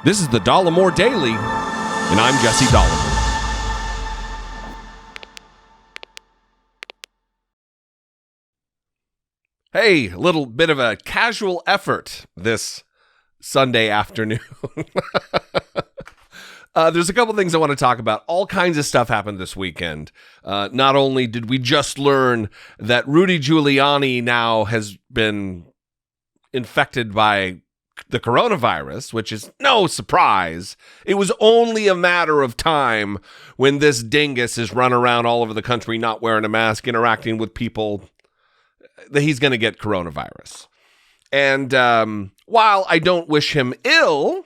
This is the Dollemore Daily, and I'm Jesse Dollemore. Hey, a little bit of a casual effort this Sunday afternoon. There's a couple things I want to talk about. All kinds of stuff happened this weekend. Not only did we just learn that Rudy Giuliani now has been infected by the coronavirus, which is no surprise. It was only a matter of time when this dingus is run around all over the country not wearing a mask, interacting with people, that he's going to get coronavirus. And while I don't wish him ill,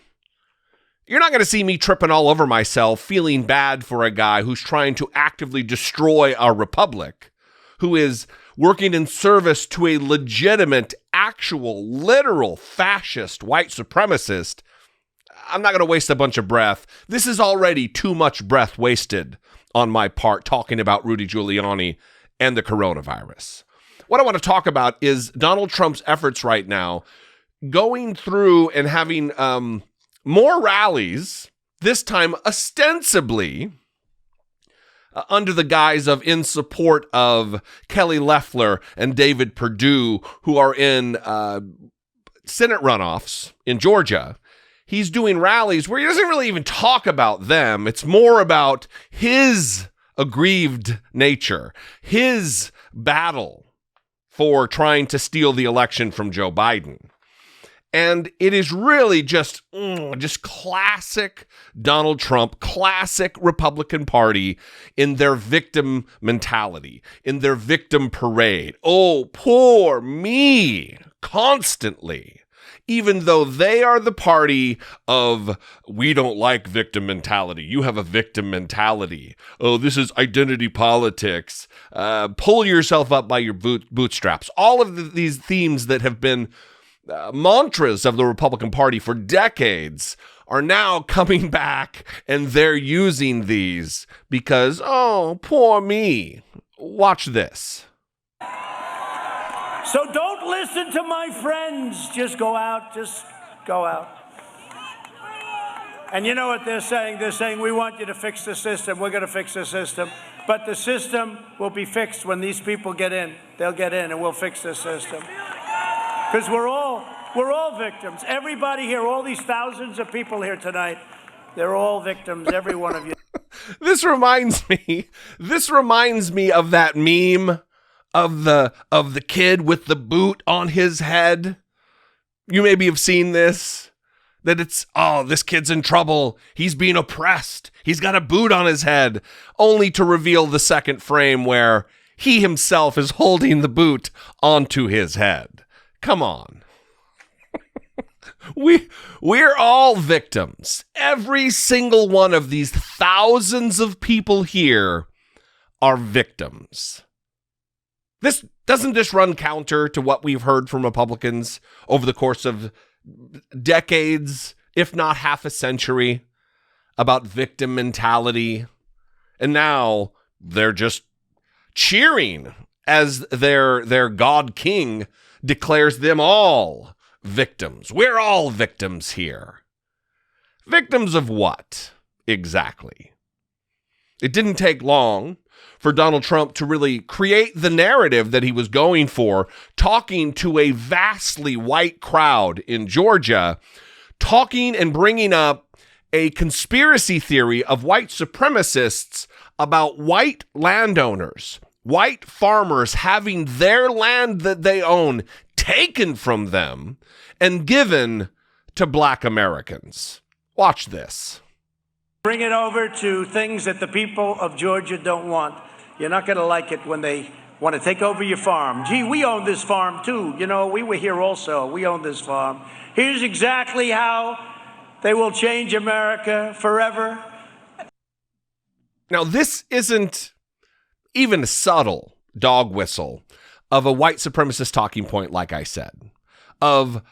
you're not going to see me tripping all over myself, feeling bad for a guy who's trying to actively destroy our republic, who is working in service to a legitimate, actual, literal fascist white supremacist. I'm not going to waste a bunch of breath. This is already too much breath wasted on my part talking about Rudy Giuliani and the coronavirus. What I want to talk about is Donald Trump's efforts right now going through and having more rallies, this time ostensibly under the guise of in support of Kelly Loeffler and David Perdue, who are in Senate runoffs in Georgia. He's doing rallies where he doesn't really even talk about them. It's more about his aggrieved nature, his battle for trying to steal the election from Joe Biden. And it is really just classic Donald Trump, classic Republican Party in their victim mentality, in their victim parade. Oh, poor me, constantly. Even though they are the party of, we don't like victim mentality. You have a victim mentality. Oh, this is identity politics. Pull yourself up by your bootstraps. All of these themes that have been mantras of the Republican Party for decades are now coming back, and they're using these because, oh, poor me. Watch this. So don't listen to my friends. Just go out. And you know what they're saying? They're saying, we want you to fix the system. We're going to fix the system. But the system will be fixed when these people get in. They'll get in and we'll fix the system. Because we're all victims. Everybody here, all these thousands of people here tonight, they're all victims, every one of you. This reminds me of that meme of the kid with the boot on his head. You maybe have seen this, that it's, oh, this kid's in trouble. He's being oppressed. He's got a boot on his head, only to reveal the second frame where he himself is holding the boot onto his head. Come on. We're all victims. Every single one of these thousands of people here are victims. Doesn't this run counter to what we've heard from Republicans over the course of decades, if not half a century, about victim mentality? And now they're just cheering as their God King declares them all victims. We're all victims here. Victims of what exactly? It didn't take long for Donald Trump to really create the narrative that he was going for, talking to a vastly white crowd in Georgia, talking and bringing up a conspiracy theory of white supremacists about white landowners, white farmers having their land that they own taken from them and given to black Americans. Watch this. Bring it over to things that the people of Georgia don't want. You're not going to like it when they want to take over your farm. Gee, we own this farm too. You know, we were here also. We own this farm. Here's exactly how they will change America forever. Now, this isn't even a subtle dog whistle of a white supremacist talking point, like I said, of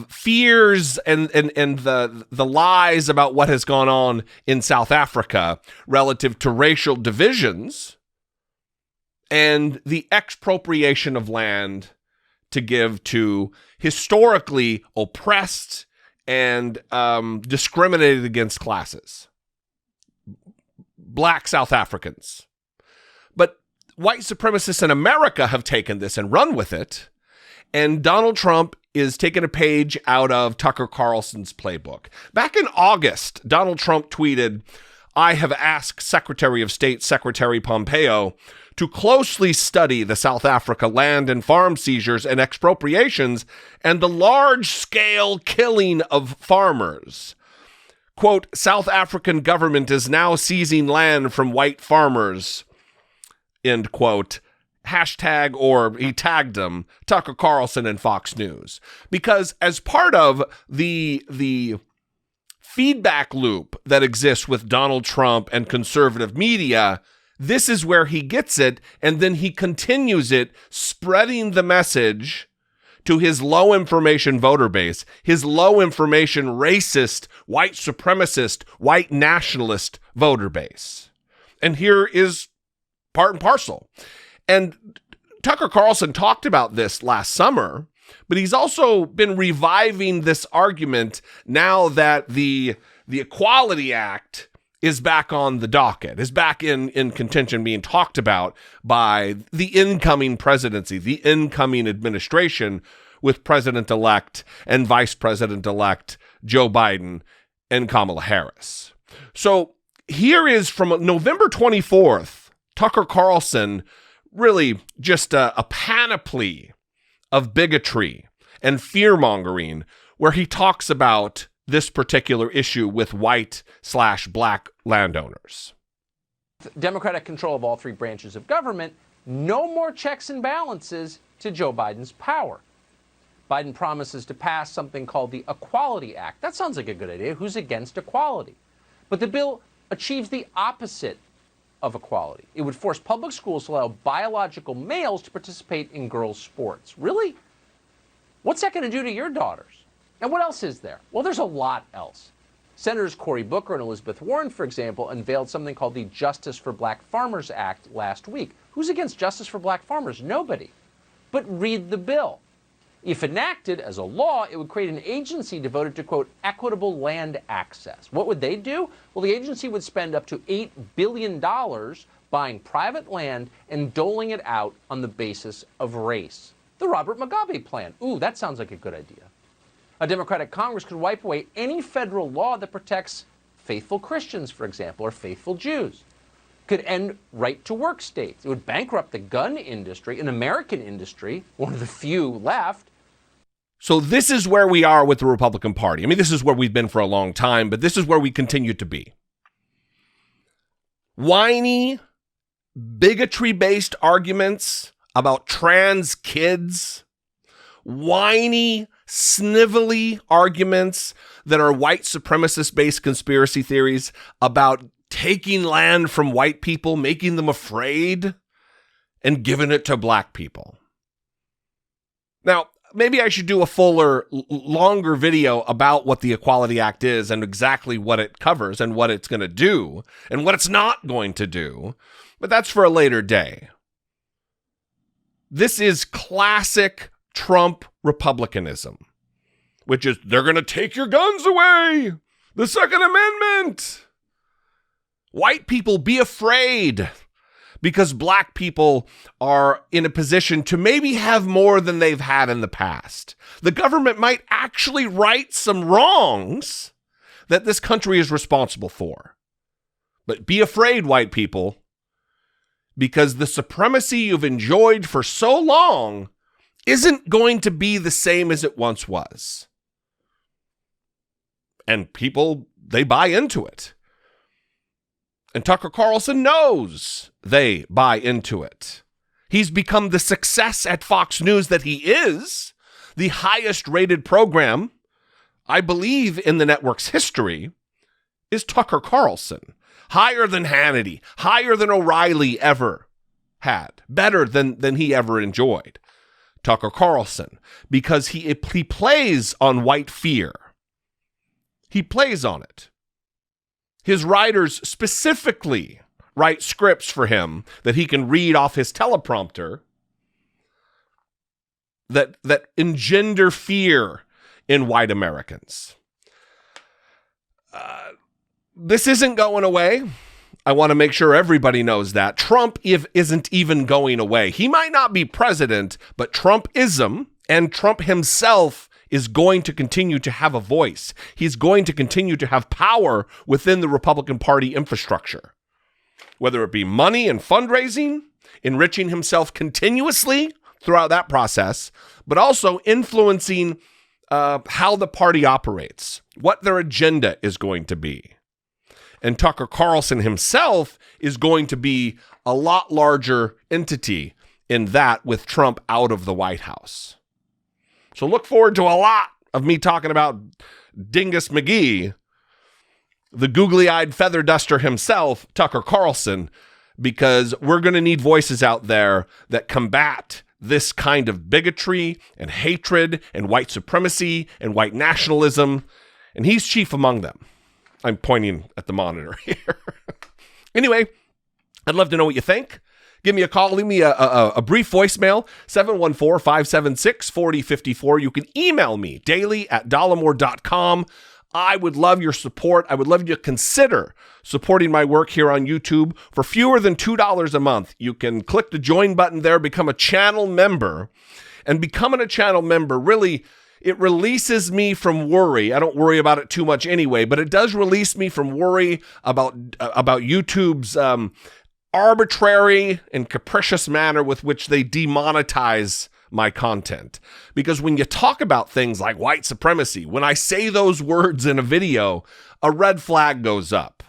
fears and the lies about what has gone on in South Africa relative to racial divisions and the expropriation of land to give to historically oppressed and discriminated against classes. Black South Africans. But white supremacists in America have taken this and run with it. And Donald Trump is taking a page out of Tucker Carlson's playbook. Back in August, Donald Trump tweeted, "I have asked Secretary of State Secretary Pompeo to closely study the South Africa land and farm seizures and expropriations and the large-scale killing of farmers. Quote, South African government is now seizing land from white farmers." End quote. Hashtag, or he tagged them, Tucker Carlson and Fox News. Because as part of the feedback loop that exists with Donald Trump and conservative media, this is where he gets it, and then he continues it, spreading the message to his low information voter base, his low information racist, white supremacist, white nationalist voter base. And here is part and parcel. And Tucker Carlson talked about this last summer, but he's also been reviving this argument now that the Equality Act is back on the docket, is back in contention, being talked about by the incoming presidency, the incoming administration with President-elect and Vice President-elect Joe Biden and Kamala Harris. So here is from November 24th, Tucker Carlson, really just a panoply of bigotry and fear-mongering, where he talks about this particular issue with white/black landowners. Democratic control of all three branches of government, no more checks and balances to Joe Biden's power. Biden promises to pass something called the Equality Act. That sounds like a good idea. Who's against equality? But the bill achieves the opposite of equality. It would force public schools to allow biological males to participate in girls' sports. Really? What's that going to do to your daughters? And what else is there? Well, there's a lot else. Senators Cory Booker and Elizabeth Warren, for example, unveiled something called the Justice for Black Farmers Act last week. Who's against justice for black farmers? Nobody. But read the bill. If enacted as a law, it would create an agency devoted to, quote, equitable land access. What would they do? Well, the agency would spend up to $8 billion buying private land and doling it out on the basis of race. The Robert Mugabe plan. Ooh, that sounds like a good idea. A Democratic Congress could wipe away any federal law that protects faithful Christians, for example, or faithful Jews. Could end right-to-work states. It would bankrupt the gun industry, an American industry, one of the few left. So this is where we are with the Republican Party. I mean, this is where we've been for a long time, but this is where we continue to be. Whiny, bigotry-based arguments about trans kids. Whiny, snivelly arguments that are white supremacist-based conspiracy theories about taking land from white people, making them afraid, and giving it to black people. Now, maybe I should do a fuller, longer video about what the Equality Act is and exactly what it covers and what it's going to do and what it's not going to do, but that's for a later day. This is classic Trump Republicanism, which is, they're going to take your guns away. The Second Amendment. White people, be afraid, because black people are in a position to maybe have more than they've had in the past. The government might actually right some wrongs that this country is responsible for. But be afraid, white people, because the supremacy you've enjoyed for so long isn't going to be the same as it once was. And people, they buy into it. And Tucker Carlson knows they buy into it. He's become the success at Fox News that he is, the highest rated program, I believe, in the network's history, is Tucker Carlson. Higher than Hannity, higher than O'Reilly ever had, better than he ever enjoyed. Tucker Carlson, because he plays on white fear. He plays on it. His writers specifically write scripts for him that he can read off his teleprompter that engender fear in white Americans. this isn't going away. I want to make sure everybody knows that. Trump isn't even going away. He might not be president, but Trumpism and Trump himself is going to continue to have a voice. He's going to continue to have power within the Republican Party infrastructure, whether it be money and fundraising, enriching himself continuously throughout that process, but also influencing how the party operates, what their agenda is going to be. And Tucker Carlson himself is going to be a lot larger entity in that with Trump out of the White House. So look forward to a lot of me talking about Dingus McGee, the googly-eyed feather duster himself, Tucker Carlson, because we're going to need voices out there that combat this kind of bigotry and hatred and white supremacy and white nationalism, and he's chief among them. I'm pointing at the monitor here. Anyway, I'd love to know what you think. Give me a call. Leave me a brief voicemail, 714-576-4054. You can email me daily@dollemore.com. I would love your support. I would love you to consider supporting my work here on YouTube. For fewer than $2 a month, you can click the join button there, become a channel member. And becoming a channel member, really, it releases me from worry. I don't worry about it too much anyway, but it does release me from worry about YouTube's arbitrary and capricious manner with which they demonetize my content. Because when you talk about things like white supremacy, when I say those words in a video, a red flag goes up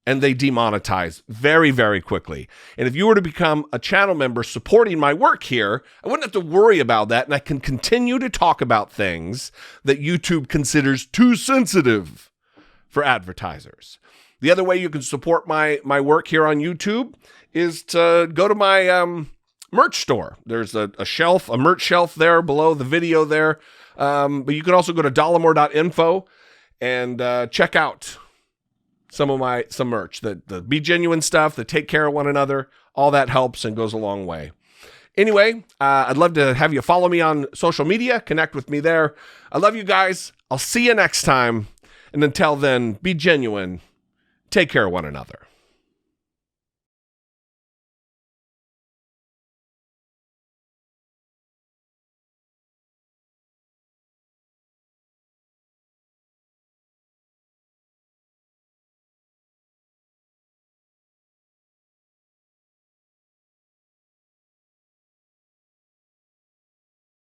and they demonetize very, very quickly. And if you were to become a channel member supporting my work here, I wouldn't have to worry about that, and I can continue to talk about things that YouTube considers too sensitive for advertisers. The other way you can support my work here on YouTube is to go to my merch store. There's a merch shelf there below the video there. But you can also go to dollemore.info and check out some merch. The Be Genuine stuff, the Take Care of One Another, all that helps and goes a long way. Anyway, I'd love to have you follow me on social media, connect with me there. I love you guys. I'll see you next time. And until then, be genuine. Take care of one another.